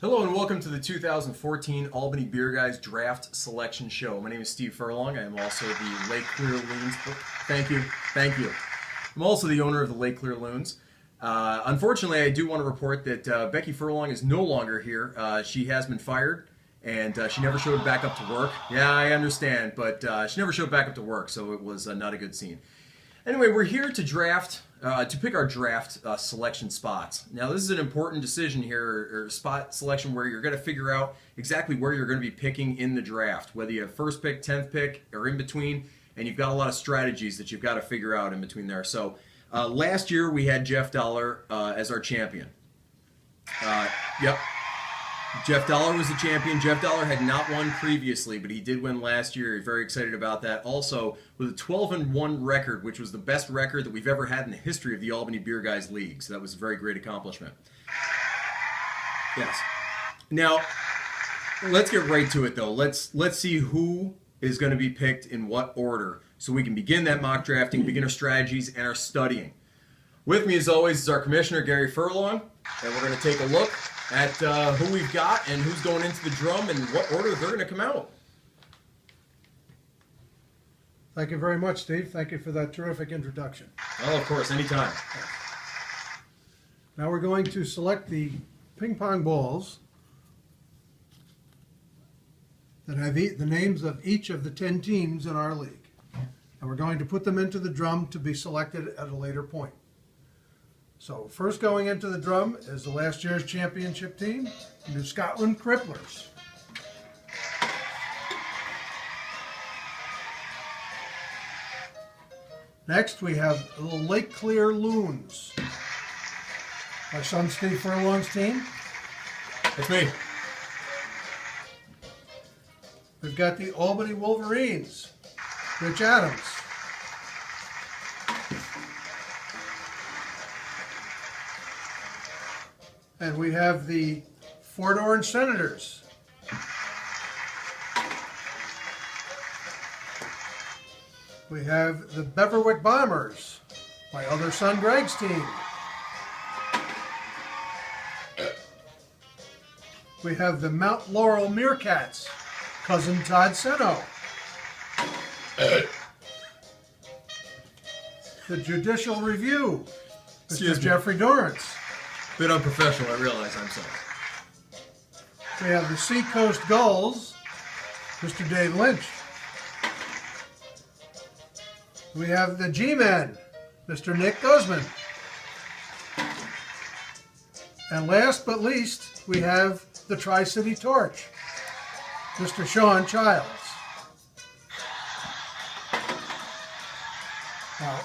Hello and welcome to the 2014 Albany Beer Guys Draft Selection Show. My name is Steve Furlong. I am also the Lake Clear Loons. Thank you. I'm also the owner of the Lake Clear Loons. Unfortunately, I do want to report that Becky Furlong is no longer here. She has been fired, and she never showed back up to work. Yeah, I understand, but she never showed back up to work, so it was not a good scene. Anyway, we're here to pick our draft selection spots. Now, this is an important decision here, or spot selection, where you're going to figure out exactly where you're going to be picking in the draft, whether you have first pick, 10th pick, or in between, and you've got a lot of strategies that you've got to figure out in between there. So, last year we had Jeff Dollar as our champion. Yep. Jeff Dollar was the champion. Jeff Dollar had not won previously, but he did win last year. He's very excited about that. Also, with a 12-1 record, which was the best record that we've ever had in the history of the Albany Beer Guys League. So that was a very great accomplishment. Yes. Now, let's get right to it, though. Let's see who is going to be picked in what order, so we can begin that mock drafting, begin our strategies, and our studying. With me, as always, is our commissioner, Gary Furlong, and we're going to take a look at who we've got and who's going into the drum and what order they're going to come out. Thank you very much, Steve. Thank you for that terrific introduction. Oh, of course, anytime. Now we're going to select the ping pong balls that have the names of each of the 10 teams in our league. And we're going to put them into the drum to be selected at a later point. So first going into the drum is the last year's championship team, New Scotland Cripplers. Next we have the Lake Clear Loons, my son Steve Furlong's team. That's me. We've got the Albany Wolverines, Rich Adams. And we have the Fort Orange Senators. We have the Beverwick Bombers, my other son Greg's team. We have the Mount Laurel Meerkats, cousin Todd Seno. The Judicial Review, Mr. Jeffrey Dorrance. Bit unprofessional, I realize. I'm sorry. We have the Seacoast Gulls, Mr. Dave Lynch. We have the G-Men, Mr. Nick Guzman. And last but least, we have the Tri-City Torch, Mr. Sean Childs. Now,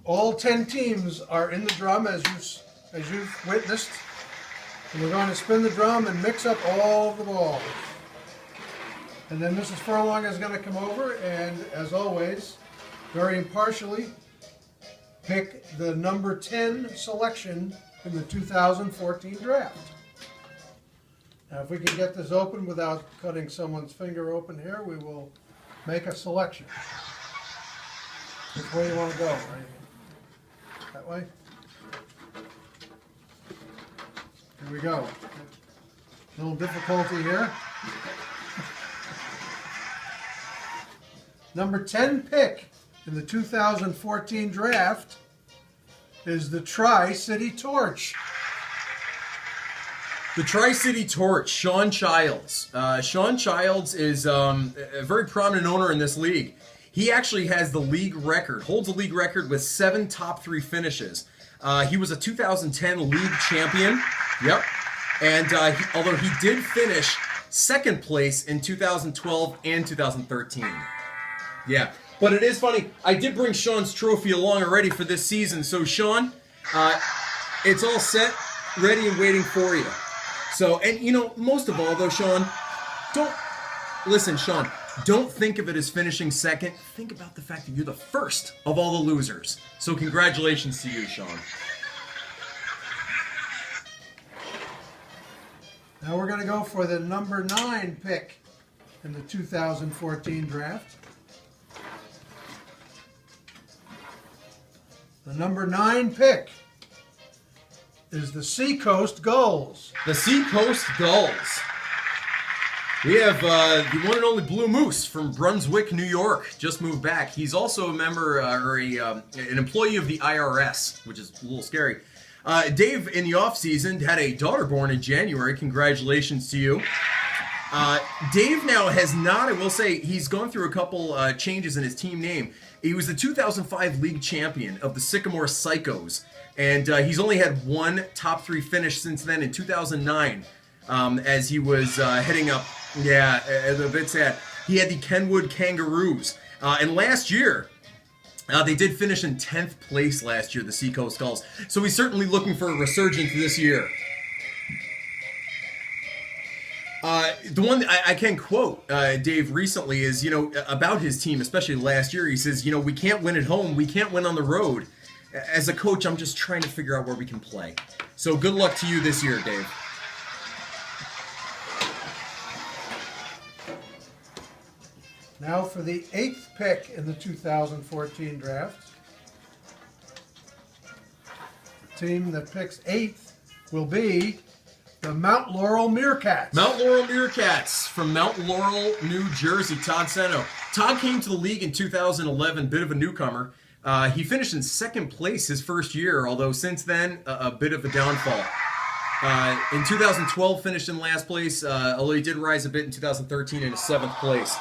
all 10 teams are in the drum as you've witnessed. And we're going to spin the drum and mix up all of the balls. And then Mrs. Furlong is going to come over and, as always, very impartially, pick the number 10 selection in the 2014 draft. Now, if we can get this open without cutting someone's finger open here, we will make a selection. Which way you want to go? Right? That way? Here we go. A little difficulty here. Number 10 pick in the 2014 draft is the Tri-City Torch. The Tri-City Torch, Sean Childs. Sean Childs is a very prominent owner in this league. He actually has the league record, holds the league record with 7 top 3 finishes. He was a 2010 league champion. Yep. And although he did finish second place in 2012 and 2013. Yeah. But it is funny. I did bring Sean's trophy along already for this season. So, Sean, it's all set, ready, and waiting for you. So, and you know, most of all, though, Sean, Sean, don't think of it as finishing second. Think about the fact that you're the first of all the losers. So, congratulations to you, Sean. Now we're going to go for the number 9 pick in the 2014 draft. The number 9 pick is the Seacoast Gulls. The Seacoast Gulls. We have the one and only Blue Moose from Brunswick, New York. Just moved back. He's also a member an employee of the IRS, which is a little scary. Dave, in the off-season, had a daughter born in January. Congratulations to you. Dave now has not, I will say, he's gone through a couple changes in his team name. He was the 2005 league champion of the Sycamore Psychos, and he's only had one top 3 finish since then in 2009, as he was heading up. Yeah, a bit sad. He had the Kenwood Kangaroos, and last year, they did finish in 10th place last year, the Seacoast Gulls. So he's certainly looking for a resurgence this year. The one I can quote Dave recently is, about his team, especially last year. He says, we can't win at home. We can't win on the road. As a coach, I'm just trying to figure out where we can play. So good luck to you this year, Dave. Now for the 8th pick in the 2014 draft. The team that picks 8th will be the Mount Laurel Meerkats. Mount Laurel Meerkats from Mount Laurel, New Jersey. Todd Seno. Todd came to the league in 2011, bit of a newcomer. He finished in 2nd place his first year, although since then, a bit of a downfall. In 2012, finished in last place, although he did rise a bit in 2013 in 7th place.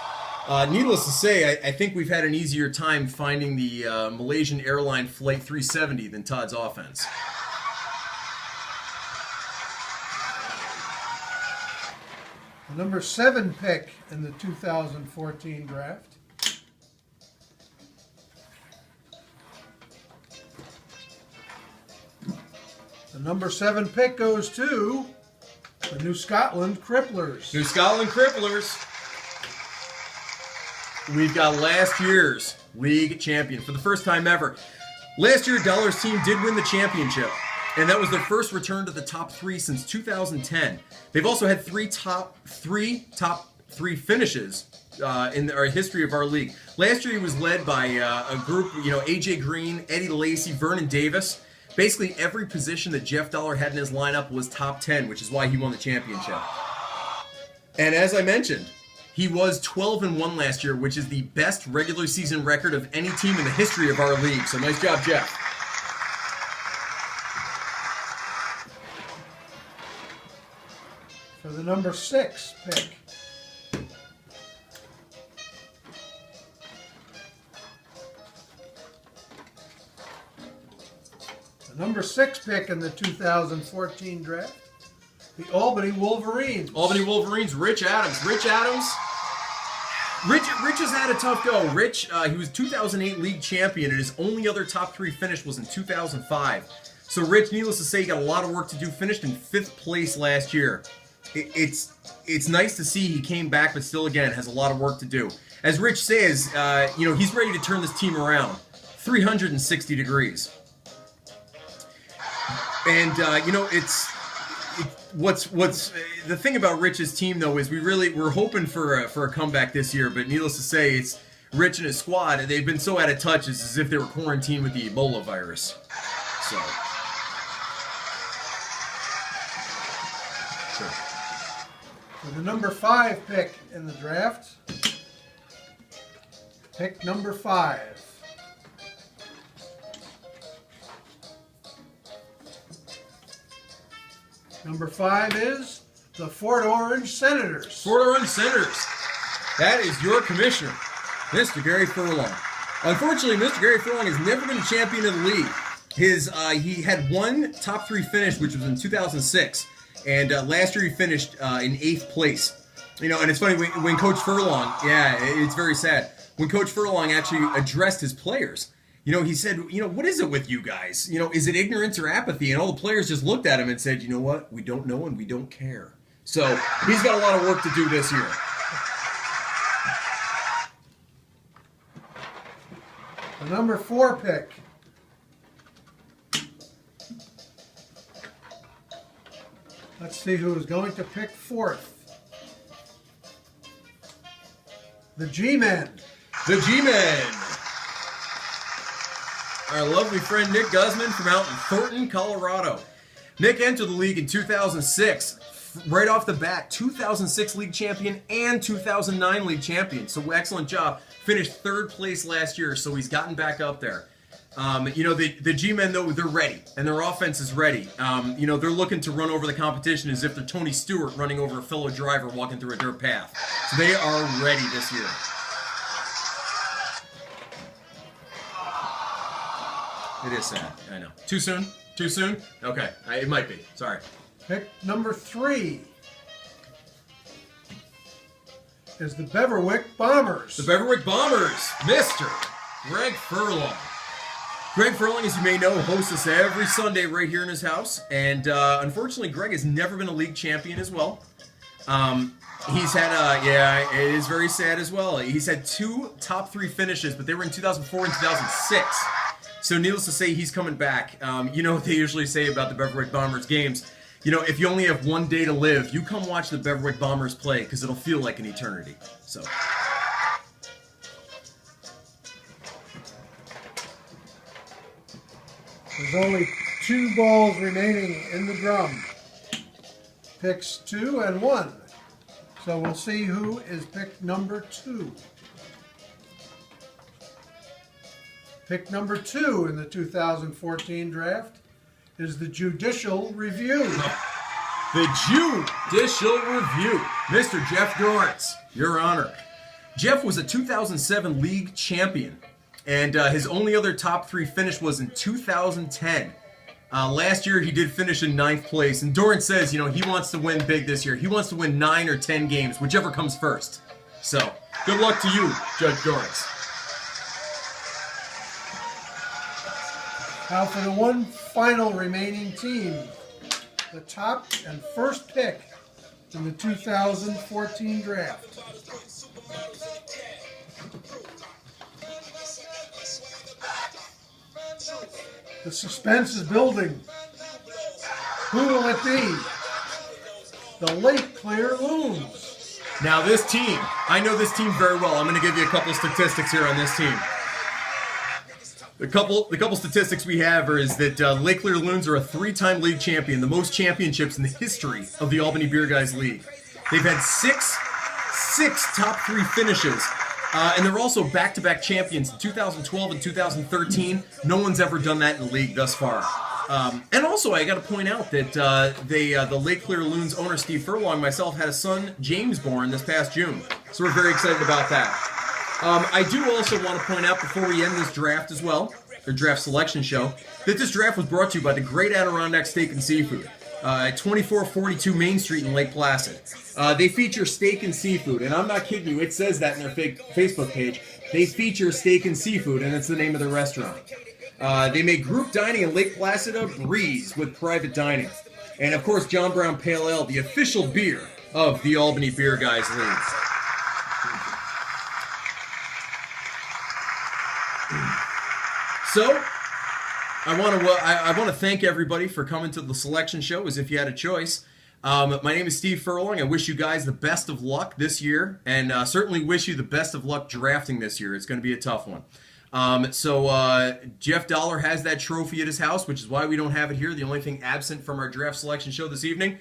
Needless to say, I think we've had an easier time finding the Malaysian airline Flight 370 than Todd's offense. The number 7 pick in the 2014 draft. The number 7 pick goes to the New Scotland Cripplers. New Scotland Cripplers. We've got last year's league champion for the first time ever. Last year, Dollar's team did win the championship, and that was their first return to the top 3 since 2010. They've also had three top three finishes in our history of our league. Last year, he was led by a group, AJ Green, Eddie Lacy, Vernon Davis. Basically, every position that Jeff Dollar had in his lineup was top 10, which is why he won the championship. And as I mentioned, he was 12-1 last year, which is the best regular season record of any team in the history of our league. So nice job, Jeff. For the number 6 pick. The number 6 pick in the 2014 draft. The Albany Wolverines. Albany Wolverines, Rich Adams. Rich has had a tough go. Rich, he was 2008 league champion, and his only other top 3 finish was in 2005. So Rich, needless to say, he got a lot of work to do. Finished in 5th place last year. It's nice to see he came back, but still, again, has a lot of work to do. As Rich says, he's ready to turn this team around. 360 degrees. And, what's the thing about Rich's team, though, is we're hoping for a comeback this year, but needless to say, it's Rich and his squad, and they've been so out of touch, it's as if they were quarantined with the Ebola virus. So. Sure. For the number 5 pick in the draft, pick number 5. Number 5 is the Fort Orange Senators. Fort Orange Senators. That is your commissioner, Mr. Gary Furlong. Unfortunately, Mr. Gary Furlong has never been a champion of the league. He had one top 3 finish, which was in 2006, and last year he finished in 8th place. And it's funny when Coach Furlong, it's very sad. When Coach Furlong actually addressed his players, he said, what is it with you guys? Is it ignorance or apathy? And all the players just looked at him and said, you know what? We don't know and we don't care. So he's got a lot of work to do this year. The number 4 pick. Let's see who is going to pick 4th. The G-Men. The G-Men. Our lovely friend Nick Guzman from out in Thornton, Colorado. Nick entered the league in 2006. Right off the bat, 2006 league champion and 2009 league champion. So excellent job. Finished third place last year, so he's gotten back up there. The G-men, though, they're ready, and their offense is ready. They're looking to run over the competition as if they're Tony Stewart running over a fellow driver walking through a dirt path. So they are ready this year. It is sad, I know. Too soon? Too soon? Okay, it might be. Sorry. Pick number 3 is the Beverwick Bombers. The Beverwick Bombers, Mr. Greg Furlong. Greg Furlong, as you may know, hosts us every Sunday right here in his house. And unfortunately, Greg has never been a league champion as well. He's had, it is very sad as well. He's had 2 top 3 finishes, but they were in 2004 and 2006. So needless to say, he's coming back. You know what they usually say about the Beverwick Bombers games. You know, if you only have one day to live, you come watch the Beverwick Bombers play because it'll feel like an eternity. So. There's only 2 balls remaining in the drum. Picks 2 and 1. So we'll see who is pick number 2. Pick number 2 in the 2014 draft is the Judicial Review. The Judicial Review. Mr. Jeff Dorrance, Your Honor. Jeff was a 2007 league champion. And his only other top 3 finish was in 2010. Last year, he did finish in 9th place. And Dorrance says, he wants to win big this year. He wants to win 9 or 10 games, whichever comes first. So, good luck to you, Judge Dorrance. Now for the one final remaining team, the top and first pick in the 2014 draft. The suspense is building. Who will it be? The Lake Clear Loons. Now this team, I know this team very well. I'm going to give you a couple statistics here on this team. The couple statistics we have is that Lake Clear Loons are a 3-time league champion, the most championships in the history of the Albany Beer Guys League. They've had six top 3 finishes, and they're also back-to-back champions in 2012 and 2013. No one's ever done that in the league thus far. And also, I got to point out that the Lake Clear Loons owner, Steve Furlong, myself, had a son, James, born this past June. So we're very excited about that. I do also want to point out before we end this draft as well, or draft selection show, that this draft was brought to you by the Great Adirondack Steak and Seafood at 2442 Main Street in Lake Placid. They feature steak and seafood, and I'm not kidding you, it says that in their Facebook page. They feature steak and seafood, and it's the name of their restaurant. They make group dining in Lake Placid a breeze with private dining. And of course, John Brown Pale Ale, the official beer of the Albany Beer Guys League. So, I want to thank everybody for coming to the selection show as if you had a choice. My name is Steve Furlong. I wish you guys the best of luck this year, and certainly wish you the best of luck drafting this year. It's going to be a tough one. Jeff Dollar has that trophy at his house, which is why we don't have it here. The only thing absent from our draft selection show this evening.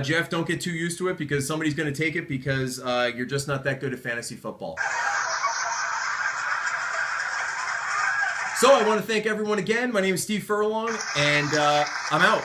Jeff, don't get too used to it because somebody's going to take it because you're just not that good at fantasy football. So I want to thank everyone again. My name is Steve Furlong, and I'm out.